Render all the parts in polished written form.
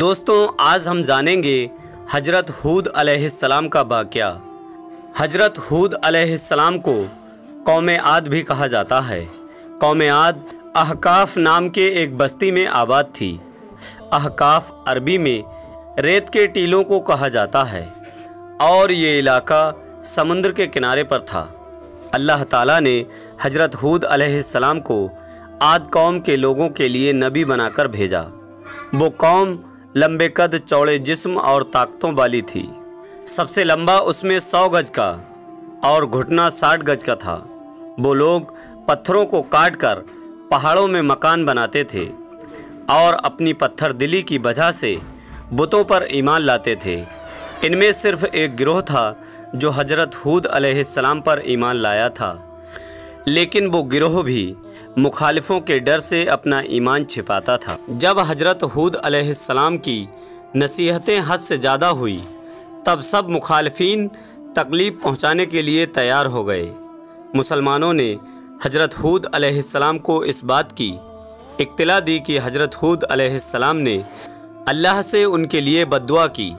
دوستوں، آج ہم جانیں گے حضرت ہود علیہ السلام کا واقعہ۔ حضرت ہود علیہ السلام کو قوم عاد بھی کہا جاتا ہے۔ قوم عاد احقاف نام کے ایک بستی میں آباد تھی۔ احقاف عربی میں ریت کے ٹیلوں کو کہا جاتا ہے اور یہ علاقہ سمندر کے کنارے پر تھا۔ اللہ تعالیٰ نے حضرت ہود علیہ السلام کو عاد قوم کے لوگوں کے لیے نبی بنا کر بھیجا۔ وہ قوم لمبے قد، چوڑے جسم اور طاقتوں والی تھی۔ سب سے لمبا اس میں 100 گز کا اور گھٹنا 60 گز کا تھا۔ وہ لوگ پتھروں کو کاٹ کر پہاڑوں میں مکان بناتے تھے اور اپنی پتھر دلی کی وجہ سے بتوں پر ایمان لاتے تھے۔ ان میں صرف ایک گروہ تھا جو حضرت ہود علیہ السلام پر ایمان لایا تھا، لیکن وہ گروہ بھی مخالفوں کے ڈر سے اپنا ایمان چھپاتا تھا۔ جب حضرت ہود علیہ السلام کی نصیحتیں حد سے زیادہ ہوئی، تب سب مخالفین تکلیف پہنچانے کے لیے تیار ہو گئے۔ مسلمانوں نے حضرت ہود علیہ السلام کو اس بات کی اطلاع دی کہ حضرت ہود علیہ السلام نے اللہ سے ان کے لیے بد دعا کی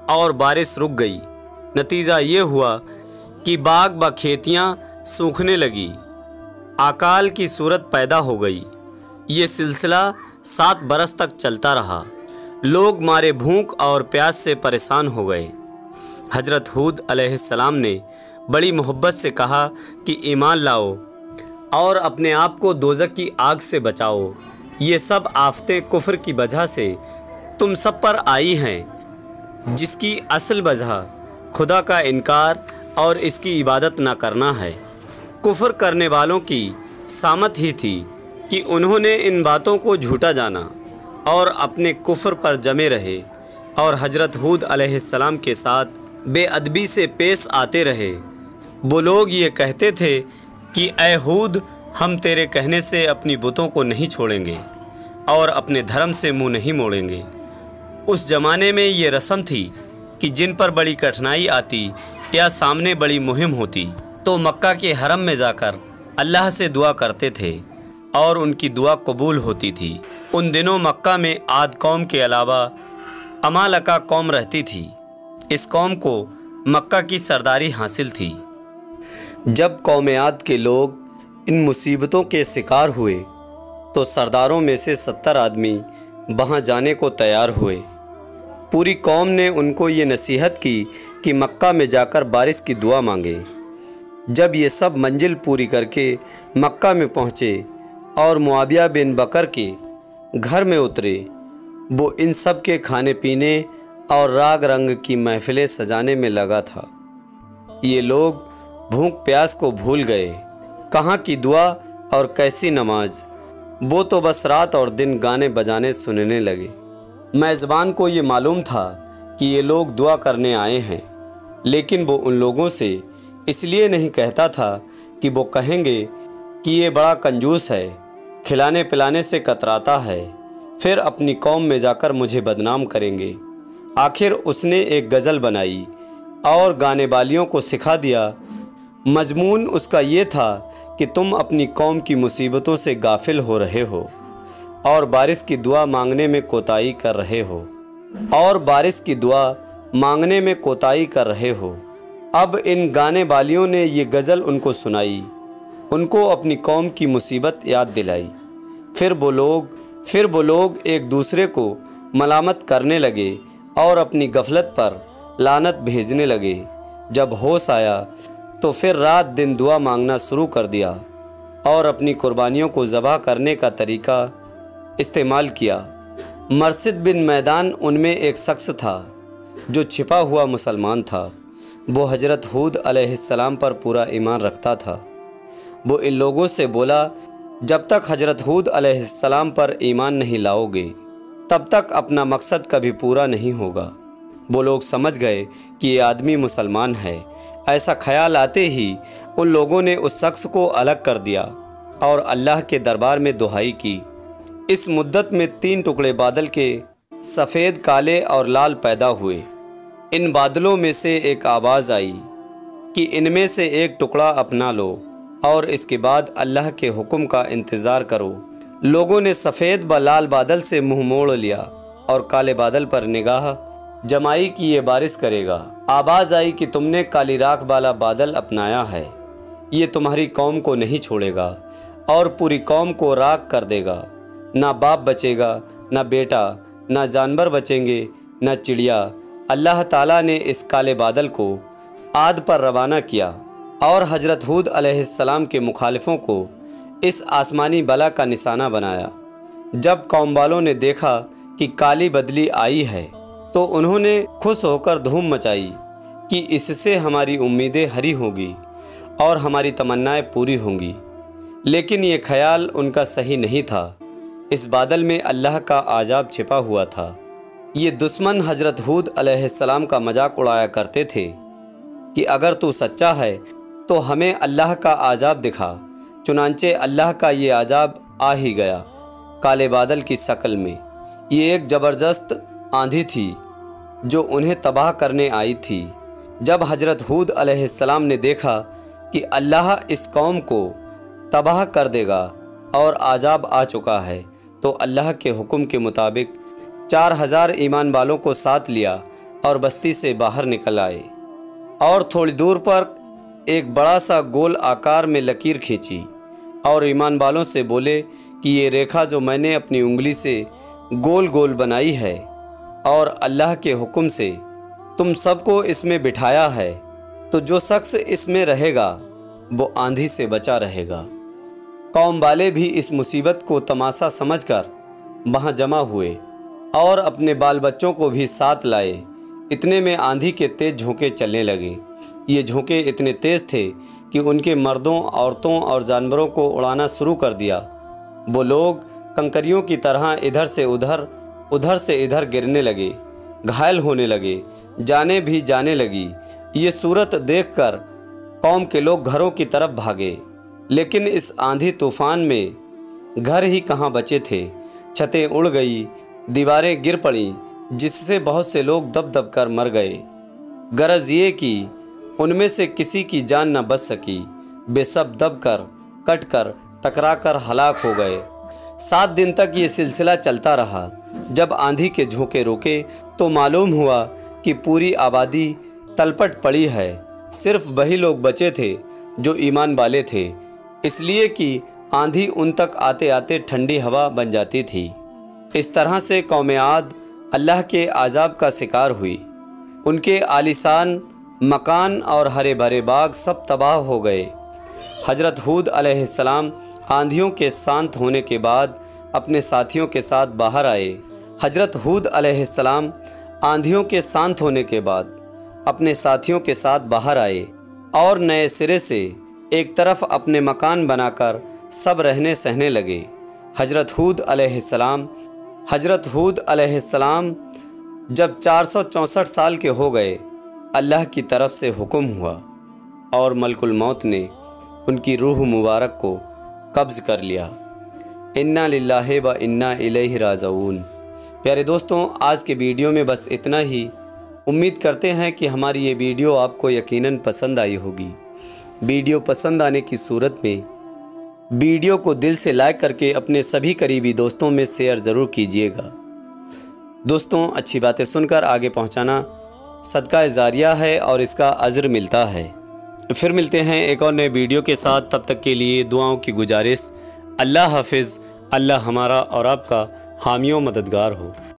اور بارش رک گئی۔ نتیجہ یہ ہوا کہ باغ و کھیتیاں سوکھنے لگی، اکال کی صورت پیدا ہو گئی۔ یہ سلسلہ 7 برس تک چلتا رہا۔ لوگ مارے بھوک اور پیاس سے پریشان ہو گئے۔ حضرت ہود علیہ السلام نے بڑی محبت سے کہا کہ ایمان لاؤ اور اپنے آپ کو دوزخ کی آگ سے بچاؤ۔ یہ سب آفتیں کفر کی وجہ سے تم سب پر آئی ہیں، جس کی اصل وجہ خدا کا انکار اور اس کی عبادت نہ کرنا ہے۔ کفر کرنے والوں کی سامت ہی تھی کہ انہوں نے ان باتوں کو جھوٹا جانا اور اپنے کفر پر جمے رہے اور حضرت ہود علیہ السلام کے ساتھ بے ادبی سے پیش آتے رہے۔ وہ لوگ یہ کہتے تھے کہ اے ہود، ہم تیرے کہنے سے اپنی بتوں کو نہیں چھوڑیں گے اور اپنے دھرم سے منہ نہیں موڑیں گے۔ اس زمانے میں یہ رسم تھی کہ جن پر بڑی کٹھنائی آتی یا سامنے بڑی مہم ہوتی تو مکہ کے حرم میں جا کر اللہ سے دعا کرتے تھے اور ان کی دعا قبول ہوتی تھی۔ ان دنوں مکہ میں عاد قوم کے علاوہ عمالقہ قوم رہتی تھی۔ اس قوم کو مکہ کی سرداری حاصل تھی۔ جب قوم عاد کے لوگ ان مصیبتوں کے شکار ہوئے تو سرداروں میں سے 70 آدمی وہاں جانے کو تیار ہوئے۔ پوری قوم نے ان کو یہ نصیحت کی کہ مکہ میں جا کر بارش کی دعا مانگے۔ جب یہ سب منزل پوری کر کے مکہ میں پہنچے اور معاویہ بن بکر کے گھر میں اترے، وہ ان سب کے کھانے پینے اور راگ رنگ کی محفلیں سجانے میں لگا تھا۔ یہ لوگ بھوک پیاس کو بھول گئے۔ کہاں کی دعا اور کیسی نماز، وہ تو بس رات اور دن گانے بجانے سننے لگے۔ میزبان کو یہ معلوم تھا کہ یہ لوگ دعا کرنے آئے ہیں، لیکن وہ ان لوگوں سے اس لیے نہیں کہتا تھا کہ وہ کہیں گے کہ یہ بڑا کنجوس ہے، کھلانے پلانے سے کتراتا ہے، پھر اپنی قوم میں جا کر مجھے بدنام کریں گے۔ آخر اس نے ایک غزل بنائی اور گانے والیوں کو سکھا دیا۔ مضمون اس کا یہ تھا کہ تم اپنی قوم کی مصیبتوں سے غافل ہو رہے ہو اور بارش کی دعا مانگنے میں کوتاہی کر رہے ہو۔ اب ان گانے والیوں نے یہ غزل ان کو سنائی، ان کو اپنی قوم کی مصیبت یاد دلائی۔ پھر وہ لوگ ایک دوسرے کو ملامت کرنے لگے اور اپنی غفلت پر لعنت بھیجنے لگے۔ جب ہوش آیا تو پھر رات دن دعا مانگنا شروع کر دیا اور اپنی قربانیوں کو ذبح کرنے کا طریقہ استعمال کیا۔ مرثد بن میدان ان میں ایک شخص تھا جو چھپا ہوا مسلمان تھا۔ وہ حضرت ہود علیہ السلام پر پورا ایمان رکھتا تھا۔ وہ ان لوگوں سے بولا، جب تک حضرت ہود علیہ السلام پر ایمان نہیں لاؤ گے تب تک اپنا مقصد کبھی پورا نہیں ہوگا۔ وہ لوگ سمجھ گئے کہ یہ آدمی مسلمان ہے۔ ایسا خیال آتے ہی ان لوگوں نے اس شخص کو الگ کر دیا اور اللہ کے دربار میں دعائی کی۔ اس مدت میں 3 ٹکڑے بادل کے سفید، کالے اور لال پیدا ہوئے۔ ان بادلوں میں سے ایک آواز آئی کہ ان میں سے ایک ٹکڑا اپنا لو اور اس کے بعد اللہ کے حکم کا انتظار کرو۔ لوگوں نے سفید و لال بادل سے منہ موڑ لیا اور کالے بادل پر نگاہ جمائی کہ یہ بارش کرے گا۔ آواز آئی کہ تم نے کالی راکھ والا بادل اپنایا ہے، یہ تمہاری قوم کو نہیں چھوڑے گا اور پوری قوم کو راکھ کر دے گا۔ نہ باپ بچے گا، نہ بیٹا، نہ جانور بچیں گے، نہ چڑیا۔ اللہ تعالیٰ نے اس کالے بادل کو عاد پر روانہ کیا اور حضرت ہود علیہ السلام کے مخالفوں کو اس آسمانی بلا کا نشانہ بنایا۔ جب قوم والوں نے دیکھا کہ کالی بدلی آئی ہے تو انہوں نے خوش ہو کر دھوم مچائی کہ اس سے ہماری امیدیں ہری ہوں گی اور ہماری تمنائیں پوری ہوں گی۔ لیکن یہ خیال ان کا صحیح نہیں تھا، اس بادل میں اللہ کا عذاب چھپا ہوا تھا۔ یہ دشمن حضرت ہود علیہ السلام کا مذاق اڑایا کرتے تھے کہ اگر تو سچا ہے تو ہمیں اللہ کا عذاب دکھا۔ چنانچہ اللہ کا یہ عذاب آ ہی گیا کالے بادل کی شکل میں۔ یہ ایک زبردست آندھی تھی جو انہیں تباہ کرنے آئی تھی۔ جب حضرت ہود علیہ السلام نے دیکھا کہ اللہ اس قوم کو تباہ کر دے گا اور عذاب آ چکا ہے تو اللہ کے حکم کے مطابق 4000 ایمان والوں کو ساتھ لیا اور بستی سے باہر نکل آئے اور تھوڑی دور پر ایک بڑا سا گول آکار میں لکیر کھینچی اور ایمان والوں سے بولے کہ یہ ریکھا جو میں نے اپنی انگلی سے گول گول بنائی ہے اور اللہ کے حکم سے تم سب کو اس میں بٹھایا ہے، تو جو شخص اس میں رہے گا وہ آندھی سے بچا رہے گا۔ قوم والے بھی اس مصیبت کو تماشا سمجھ کر وہاں جمع ہوئے اور اپنے بال بچوں کو بھی ساتھ لائے۔ اتنے میں آندھی کے تیز جھونکے چلنے لگے۔ یہ جھونکے اتنے تیز تھے کہ ان کے مردوں، عورتوں اور جانوروں کو اڑانا شروع کر دیا۔ وہ لوگ کنکریوں کی طرح ادھر سے ادھر، ادھر سے ادھر گرنے لگے، گھائل ہونے لگے، جانیں بھی جانے لگی۔ یہ صورت دیکھ کر قوم کے لوگ گھروں کی طرف بھاگے، لیکن اس آندھی طوفان میں گھر ہی کہاں بچے تھے۔ چھتیں اڑ گئی، دیواریں گر پڑیں، جس سے بہت سے لوگ دب دب کر مر گئے۔ غرض یہ کہ ان میں سے کسی کی جان نہ بچ سکی، بے سب دب کر، کٹ کر، ٹکرا کر ہلاک ہو گئے۔ 7 دن تک یہ سلسلہ چلتا رہا۔ جب آندھی کے جھونکے روکے تو معلوم ہوا کہ پوری آبادی تلپٹ پڑی ہے۔ صرف وہی لوگ بچے تھے جو ایمان والے تھے، اس لیے کہ آندھی ان تک آتے آتے ٹھنڈی ہوا بن جاتی تھی۔ اس طرح سے قوم عاد اللہ کے عذاب کا شکار ہوئی۔ ان کے عالیشان مکان اور ہرے بھرے باغ سب تباہ ہو گئے۔ حضرت ہود علیہ السلام آندھیوں کے شانت ہونے کے بعد اپنے ساتھیوں کے ساتھ باہر آئے۔ حضرت ہود علیہ السلام آندھیوں کے شانت ہونے کے بعد اپنے ساتھیوں کے ساتھ باہر آئے اور نئے سرے سے ایک طرف اپنے مکان بنا کر سب رہنے سہنے لگے۔ حضرت ہود علیہ السلام جب 464 سال کے ہو گئے، اللہ کی طرف سے حکم ہوا اور ملک الموت نے ان کی روح مبارک کو قبض کر لیا۔ انا للہ و انا الیہ راجعون۔ پیارے دوستوں، آج کے ویڈیو میں بس اتنا ہی۔ امید کرتے ہیں کہ ہماری یہ ویڈیو آپ کو یقیناً پسند آئی ہوگی۔ ویڈیو پسند آنے کی صورت میں ویڈیو کو دل سے لائک کر کے اپنے سبھی قریبی دوستوں میں شیئر ضرور کیجیے گا۔ دوستوں، اچھی باتیں سن کر آگے پہنچانا صدقہ جاریہ ہے اور اس کا اجر ملتا ہے۔ پھر ملتے ہیں ایک اور نئے ویڈیو کے ساتھ، تب تک کے لیے دعاؤں کی گزارش۔ اللہ حافظ۔ اللہ ہمارا اور آپ کا حامی و مددگار ہو۔